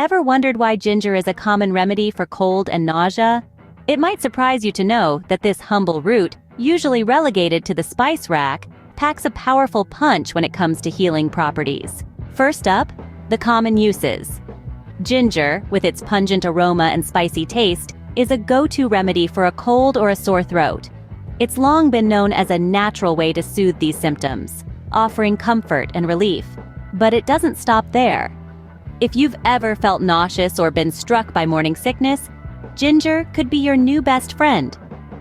Ever wondered why ginger is a common remedy for cold and nausea? It might surprise you to know that this humble root, usually relegated to the spice rack, packs a powerful punch when it comes to healing properties. First up, the common uses. Ginger, with its pungent aroma and spicy taste, is a go-to remedy for a cold or a sore throat. It's long been known as a natural way to soothe these symptoms, offering comfort and relief. But it doesn't stop there. If you've ever felt nauseous or been struck by morning sickness, ginger could be your new best friend.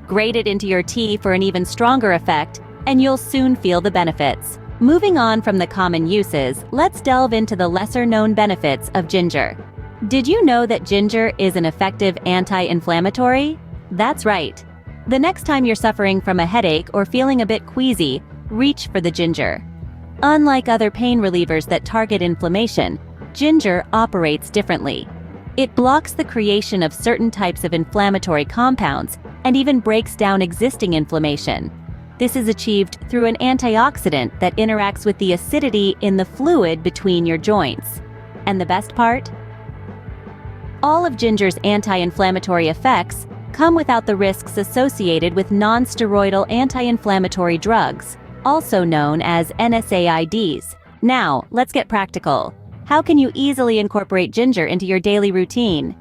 Grate it into your tea for an even stronger effect, and you'll soon feel the benefits. Moving on from the common uses, let's delve into the lesser-known benefits of ginger. Did you know that ginger is an effective anti-inflammatory? That's right. The next time you're suffering from a headache or feeling a bit queasy, reach for the ginger. Unlike other pain relievers that target inflammation, ginger operates differently. It blocks the creation of certain types of inflammatory compounds and even breaks down existing inflammation. This is achieved through an antioxidant that interacts with the acidity in the fluid between your joints. And the best part? All of ginger's anti-inflammatory effects come without the risks associated with non-steroidal anti-inflammatory drugs, also known as NSAIDs. Now, let's get practical. How can you easily incorporate ginger into your daily routine?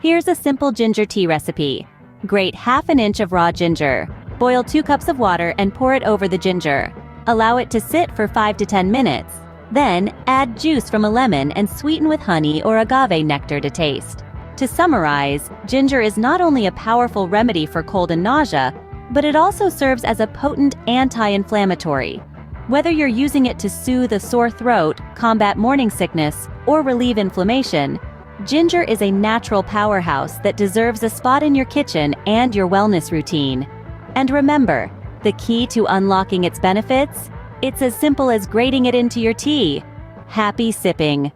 Here's a simple ginger tea recipe. Grate ½ inch of raw ginger. Boil 2 cups of water and pour it over the ginger. Allow it to sit for 5 to 10 minutes. Then, add juice from a lemon and sweeten with honey or agave nectar to taste. To summarize, ginger is not only a powerful remedy for cold and nausea, but it also serves as a potent anti-inflammatory. Whether you're using it to soothe a sore throat, combat morning sickness, or relieve inflammation, ginger is a natural powerhouse that deserves a spot in your kitchen and your wellness routine. And remember, the key to unlocking its benefits? It's as simple as grating it into your tea. Happy sipping!